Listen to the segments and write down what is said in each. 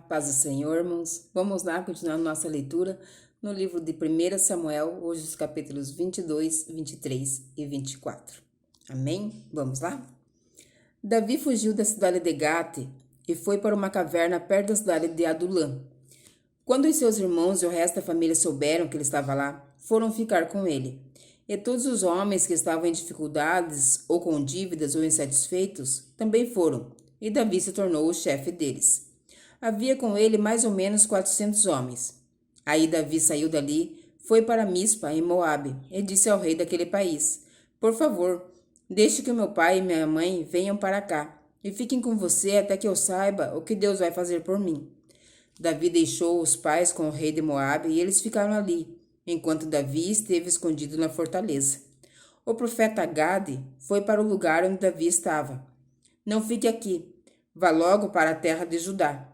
paz do Senhor, irmãos. Vamos lá, continuando nossa leitura no livro de 1 Samuel, hoje os capítulos 22, 23 e 24. Amém? Vamos lá? Davi fugiu da cidade de Gate e foi para uma caverna perto da cidade de Adulã. Quando os seus irmãos e o resto da família souberam que ele estava lá, foram ficar com ele. E todos os homens que estavam em dificuldades, ou com dívidas, ou insatisfeitos, também foram, e Davi se tornou o chefe deles. Havia com ele mais ou menos 400 homens. Aí Davi saiu dali, foi para Mispa, em Moabe, e disse ao rei daquele país: Por favor, deixe que meu pai e minha mãe venham para cá, e fiquem com você até que eu saiba o que Deus vai fazer por mim. Davi deixou os pais com o rei de Moabe e eles ficaram ali, enquanto Davi esteve escondido na fortaleza. O profeta Gade foi para o lugar onde Davi estava. Não fique aqui, vá logo para a terra de Judá.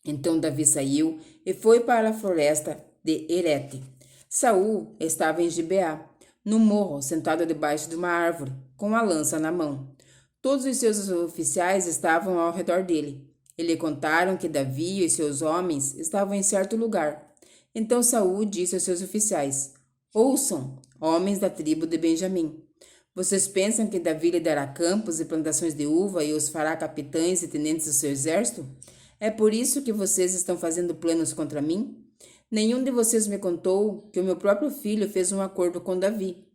Então Davi saiu e foi para a floresta de Herete. Saul estava em Gibeá, no morro, sentado debaixo de uma árvore, com a lança na mão. Todos os seus oficiais estavam ao redor dele. E lhe contaram que Davi e seus homens estavam em certo lugar. Então Saul disse aos seus oficiais: Ouçam, homens da tribo de Benjamim. Vocês pensam que Davi lhe dará campos e plantações de uva e os fará capitães e tenentes do seu exército? É por isso que vocês estão fazendo planos contra mim? Nenhum de vocês me contou que o meu próprio filho fez um acordo com Davi.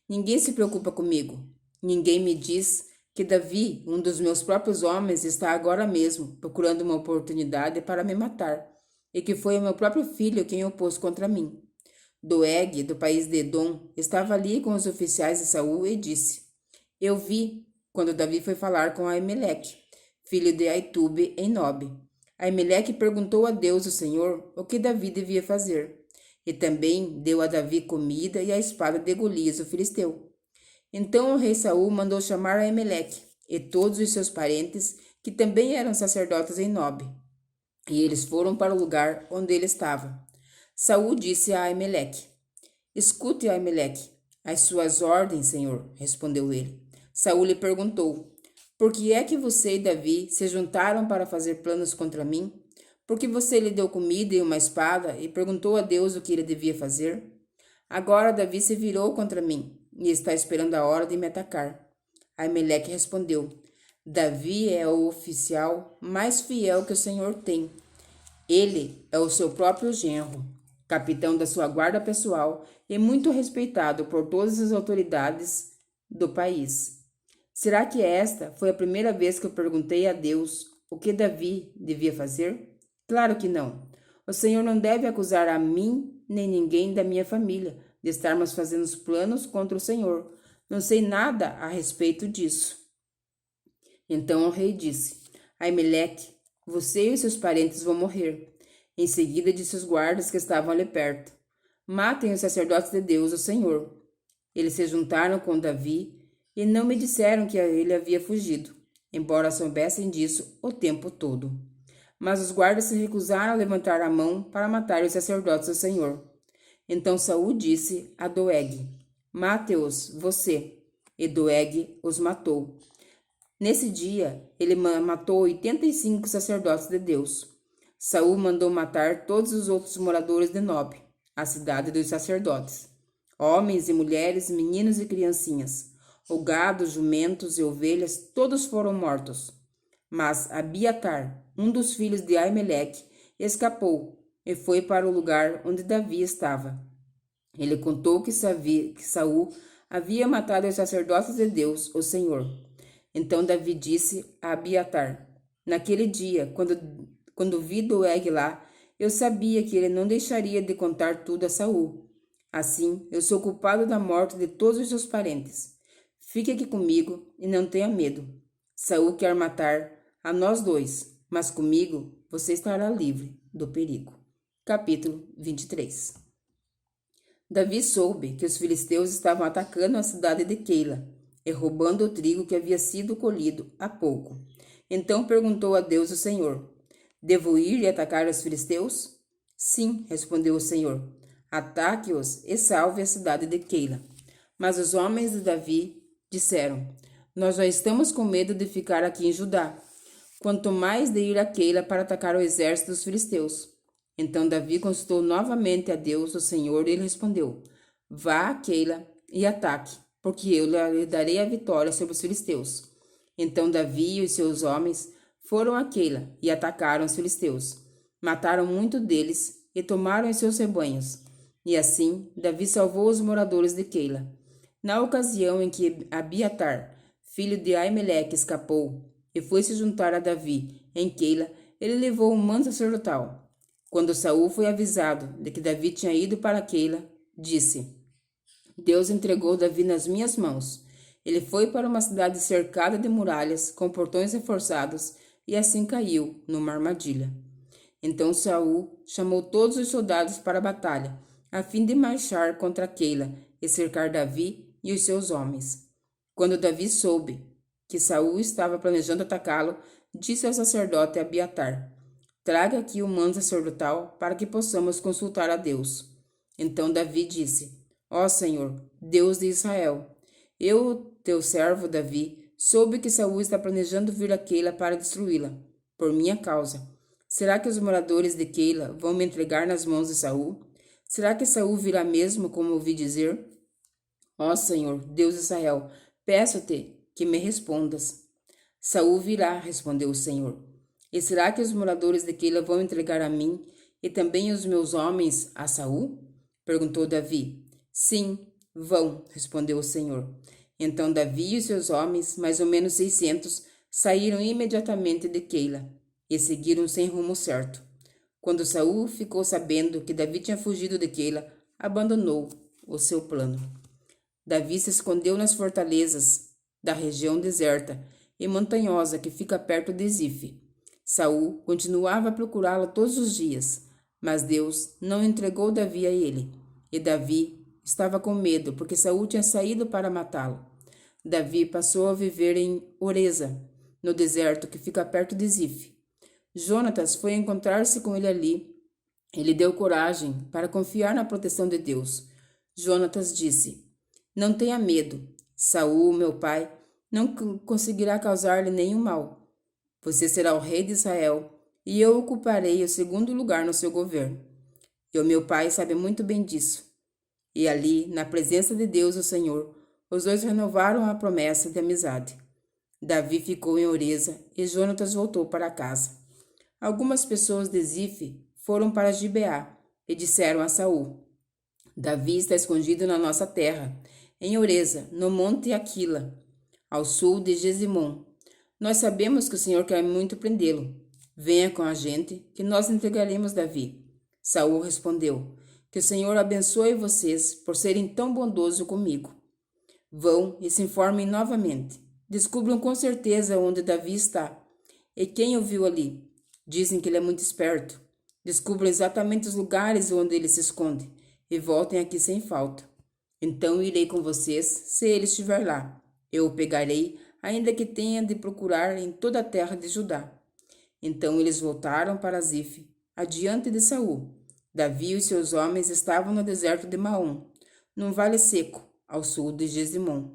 Ninguém se preocupa comigo. Ninguém me diz que Davi, um dos meus próprios homens, está agora mesmo procurando uma oportunidade para me matar, e que foi o meu próprio filho quem o pôs contra mim. Doeg, do país de Edom, estava ali com os oficiais de Saul e disse: Eu vi quando Davi foi falar com Aimeleque, filho de Aitube, em Nobe. Aimeleque perguntou a Deus, o Senhor, o que Davi devia fazer. E também deu a Davi comida e a espada de Golias, o filisteu. Então o rei Saul mandou chamar Aimeleque e todos os seus parentes, que também eram sacerdotes em Nobe. E eles foram para o lugar onde ele estava. Saul disse a Aimeleque: Escute, Aimeleque, as suas ordens, senhor, respondeu ele. Saul lhe perguntou: Por que é que você e Davi se juntaram para fazer planos contra mim? Porque você lhe deu comida e uma espada e perguntou a Deus o que ele devia fazer? Agora Davi se virou contra mim e está esperando a hora de me atacar. Aimeleque respondeu: Davi é o oficial mais fiel que o Senhor tem. Ele é o seu próprio genro, capitão da sua guarda pessoal e muito respeitado por todas as autoridades do país. Será que esta foi a primeira vez que eu perguntei a Deus o que Davi devia fazer? Claro que não. O Senhor não deve acusar a mim nem ninguém da minha família de estarmos fazendo planos contra o Senhor. Não sei nada a respeito disso. Então o rei disse: Aimeleque, você e seus parentes vão morrer. Em seguida disse os guardas que estavam ali perto: Matem os sacerdotes de Deus, o Senhor. Eles se juntaram com Davi e não me disseram que ele havia fugido, embora soubessem disso o tempo todo. Mas os guardas se recusaram a levantar a mão para matar os sacerdotes do Senhor. Então Saul disse a Doeg: Mate-os, você. E Doeg os matou. Nesse dia, ele matou 85 sacerdotes de Deus. Saul mandou matar todos os outros moradores de Nob, a cidade dos sacerdotes, homens e mulheres, meninos e criancinhas. O gado, jumentos e ovelhas, todos foram mortos. Mas Abiatar, um dos filhos de Aimeleque, escapou e foi para o lugar onde Davi estava. Ele contou que Saul havia matado os sacerdotes de Deus, o Senhor. Então Davi disse a Abiatar: Naquele dia, quando vi Doeg lá, eu sabia que ele não deixaria de contar tudo a Saul. Assim, eu sou culpado da morte de todos os seus parentes. Fique aqui comigo e não tenha medo. Saul quer matar a nós dois, mas comigo você estará livre do perigo. Capítulo 23. Davi soube que os filisteus estavam atacando a cidade de Keila e roubando o trigo que havia sido colhido há pouco. Então perguntou a Deus o Senhor: Devo ir e atacar os filisteus? Sim, respondeu o Senhor. Ataque-os e salve a cidade de Keila. Mas os homens de Davi disseram: Nós já estamos com medo de ficar aqui em Judá. quanto mais de ir a Keila para atacar o exército dos filisteus. Então Davi consultou novamente a Deus, o Senhor, e ele respondeu: Vá a Keila e ataque, porque eu lhe darei a vitória sobre os filisteus. Então Davi e os seus homens foram a Keila e atacaram os filisteus. Mataram muito deles e tomaram os seus rebanhos. E assim Davi salvou os moradores de Keila. Na ocasião em que Abiatar, filho de Aimeleque, escapou e foi se juntar a Davi em Keila, ele levou um manto sacerdotal. Quando Saul foi avisado de que Davi tinha ido para Keila, disse: Deus entregou Davi nas minhas mãos. Ele foi para uma cidade cercada de muralhas, com portões reforçados, e assim caiu numa armadilha. Então Saul chamou todos os soldados para a batalha, a fim de marchar contra Keila e cercar Davi e os seus homens. Quando Davi soube que Saul estava planejando atacá-lo, disse ao sacerdote Abiatar: Traga aqui o manto sacerdotal para que possamos consultar a Deus. Então Davi disse: Ó Senhor, Deus de Israel, eu, teu servo Davi, soube que Saul está planejando vir a Keila para destruí-la, por minha causa. Será que os moradores de Keila vão me entregar nas mãos de Saul? Será que Saul virá mesmo, como ouvi dizer? Ó Senhor, Deus de Israel, peço-te que me respondas. Saul virá, respondeu o Senhor. E será que os moradores de Keila vão entregar a mim e também os meus homens a Saul? Perguntou Davi. Sim, vão, respondeu o Senhor. Então Davi e os seus homens, mais ou menos 600, saíram imediatamente de Keila e seguiram sem rumo certo. Quando Saul ficou sabendo que Davi tinha fugido de Keila, abandonou o seu plano. Davi se escondeu nas fortalezas da região deserta e montanhosa que fica perto de Zife. Saul continuava a procurá-lo todos os dias, mas Deus não entregou Davi a ele, e Davi estava com medo porque Saul tinha saído para matá-lo. Davi passou a viver em Oreza, no deserto que fica perto de Zife. Jonatas foi encontrar-se com ele ali. Ele deu coragem para confiar na proteção de Deus. Jonatas disse: Não tenha medo. Saul, meu pai, não conseguirá causar-lhe nenhum mal. Você será o rei de Israel, e eu ocuparei o segundo lugar no seu governo. E o meu pai sabe muito bem disso. E ali, na presença de Deus, o Senhor, os dois renovaram a promessa de amizade. Davi ficou em Oreza e Jonatas voltou para casa. Algumas pessoas de Zife foram para Gibeá e disseram a Saul: Davi está escondido na nossa terra, em Oreza, no monte Aquila, ao sul de Gesimon. Nós sabemos que o Senhor quer muito prendê-lo. Venha com a gente, que nós entregaremos Davi. Saul respondeu: Que o Senhor abençoe vocês por serem tão bondosos comigo. Vão e se informem novamente. Descubram com certeza onde Davi está e quem o viu ali. Dizem que ele é muito esperto. Descubram exatamente os lugares onde ele se esconde e voltem aqui sem falta. Então irei com vocês se ele estiver lá. Eu o pegarei, ainda que tenha de procurar em toda a terra de Judá. Então eles voltaram para Zife, adiante de Saul. Davi e os seus homens estavam no deserto de Maom, num vale seco, ao sul de Gesimon.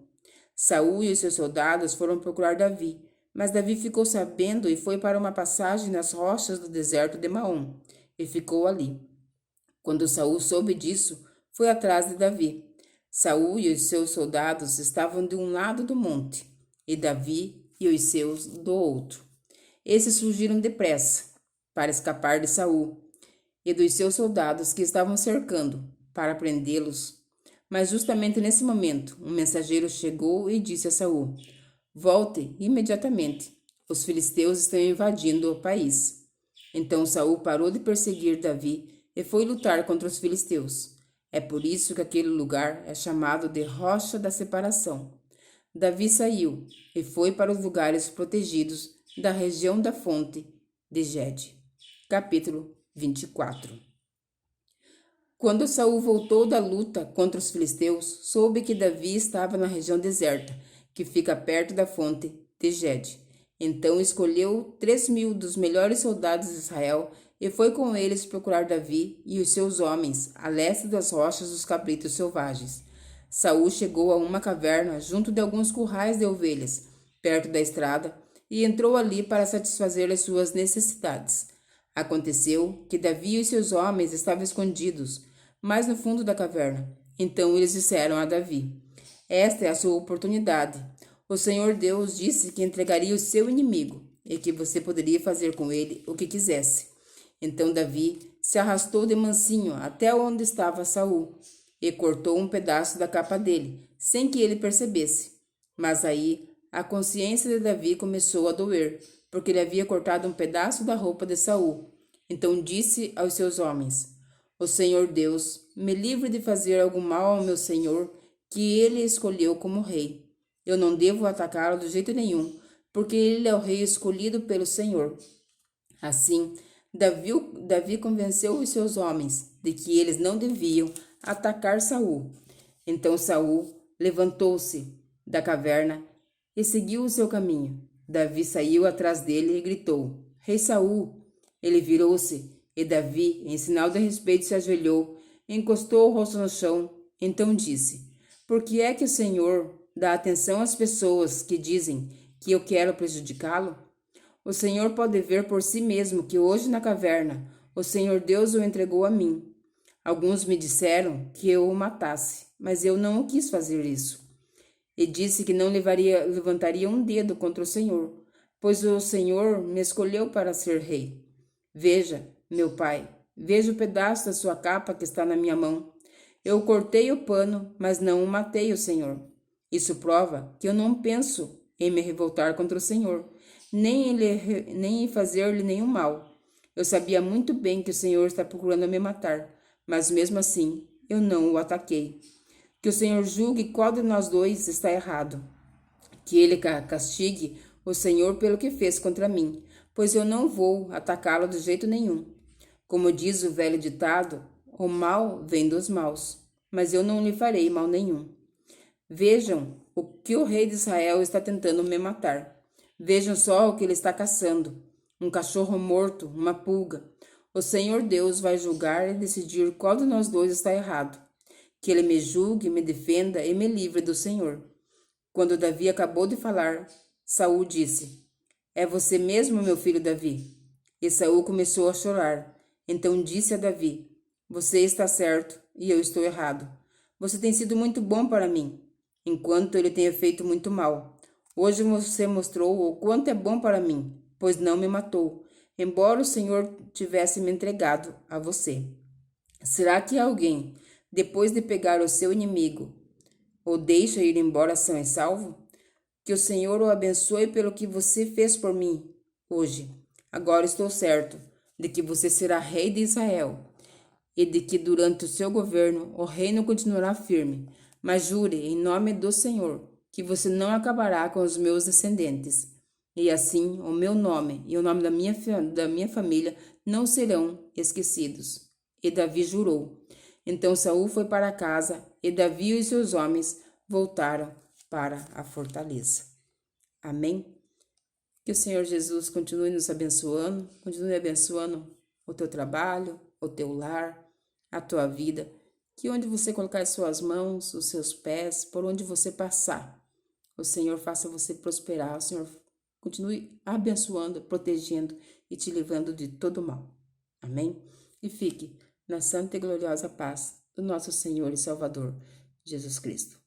Saul e os seus soldados foram procurar Davi, mas Davi ficou sabendo e foi para uma passagem nas rochas do deserto de Maom, e ficou ali. Quando Saul soube disso, foi atrás de Davi. Saul e os seus soldados estavam de um lado do monte, e Davi e os seus do outro. Esses fugiram depressa para escapar de Saul e dos seus soldados que estavam cercando para prendê-los. Mas justamente nesse momento, um mensageiro chegou e disse a Saul: Volte imediatamente. Os filisteus estão invadindo o país. Então Saul parou de perseguir Davi e foi lutar contra os filisteus. É por isso que aquele lugar é chamado de Rocha da Separação. Davi saiu e foi para os lugares protegidos da região da fonte de Gede. Capítulo 24. Quando Saul voltou da luta contra os filisteus, soube que Davi estava na região deserta, que fica perto da fonte de Gede. Então escolheu 3.000 dos melhores soldados de Israel e foi com eles procurar Davi e os seus homens, a leste das rochas dos cabritos selvagens. Saul chegou a uma caverna junto de alguns currais de ovelhas, perto da estrada, e entrou ali para satisfazer as suas necessidades. Aconteceu que Davi e seus homens estavam escondidos, mais no fundo da caverna. Então eles disseram a Davi: Esta é a sua oportunidade. O Senhor Deus disse que entregaria o seu inimigo e que você poderia fazer com ele o que quisesse. Então Davi se arrastou de mansinho até onde estava Saul e cortou um pedaço da capa dele, sem que ele percebesse. Mas aí a consciência de Davi começou a doer, porque ele havia cortado um pedaço da roupa de Saul. Então disse aos seus homens: O Senhor Deus me livre de fazer algum mal ao meu senhor, que ele escolheu como rei. Eu não devo atacá-lo de jeito nenhum, porque ele é o rei escolhido pelo Senhor. Assim, Davi convenceu os seus homens de que eles não deviam atacar Saul. Então Saul levantou-se da caverna e seguiu o seu caminho. Davi saiu atrás dele e gritou: Rei Saul! Ele virou-se e Davi, em sinal de respeito, se ajoelhou, encostou o rosto no chão. Então disse: Por que é que o Senhor dá atenção às pessoas que dizem que eu quero prejudicá-lo? O Senhor pode ver por si mesmo que hoje na caverna o Senhor Deus o entregou a mim. Alguns me disseram que eu o matasse, mas eu não quis fazer isso. E disse que não levantaria um dedo contra o Senhor, pois o Senhor me escolheu para ser rei. Veja, meu pai, veja o pedaço da sua capa que está na minha mão. Eu cortei o pano, mas não o matei, o Senhor. Isso prova que eu não penso em me revoltar contra o Senhor, nem em fazer-lhe nenhum mal. Eu sabia muito bem que o Senhor está procurando me matar, mas mesmo assim eu não o ataquei. Que o Senhor julgue qual de nós dois está errado. Que ele castigue o Senhor pelo que fez contra mim, pois eu não vou atacá-lo de jeito nenhum. Como diz o velho ditado, o mal vem dos maus, mas eu não lhe farei mal nenhum. Vejam o que o rei de Israel está tentando me matar. Vejam só o que ele está caçando: um cachorro morto, uma pulga. O Senhor Deus vai julgar e decidir qual de nós dois está errado. Que ele me julgue, me defenda e me livre do Senhor. Quando Davi acabou de falar, Saul disse: É você mesmo, meu filho Davi? E Saul começou a chorar. Então disse a Davi: Você está certo e eu estou errado. Você tem sido muito bom para mim, enquanto ele tenha feito muito mal. Hoje você mostrou o quanto é bom para mim, pois não me matou, embora o Senhor tivesse me entregado a você. Será que alguém, depois de pegar o seu inimigo, o deixa ir embora são e salvo? Que o Senhor o abençoe pelo que você fez por mim hoje. Agora estou certo de que você será rei de Israel e de que durante o seu governo o reino continuará firme. Mas jure em nome do Senhor que você não acabará com os meus descendentes. E assim o meu nome e o nome da minha família não serão esquecidos. E Davi jurou. Então Saul foi para casa e Davi e seus homens voltaram para a fortaleza. Amém? Que o Senhor Jesus continue nos abençoando, continue abençoando o teu trabalho, o teu lar, a tua vida. Que onde você colocar as suas mãos, os seus pés, por onde você passar, o Senhor faça você prosperar, o Senhor continue abençoando, protegendo e te livrando de todo mal. Amém? E fique na santa e gloriosa paz do nosso Senhor e Salvador, Jesus Cristo.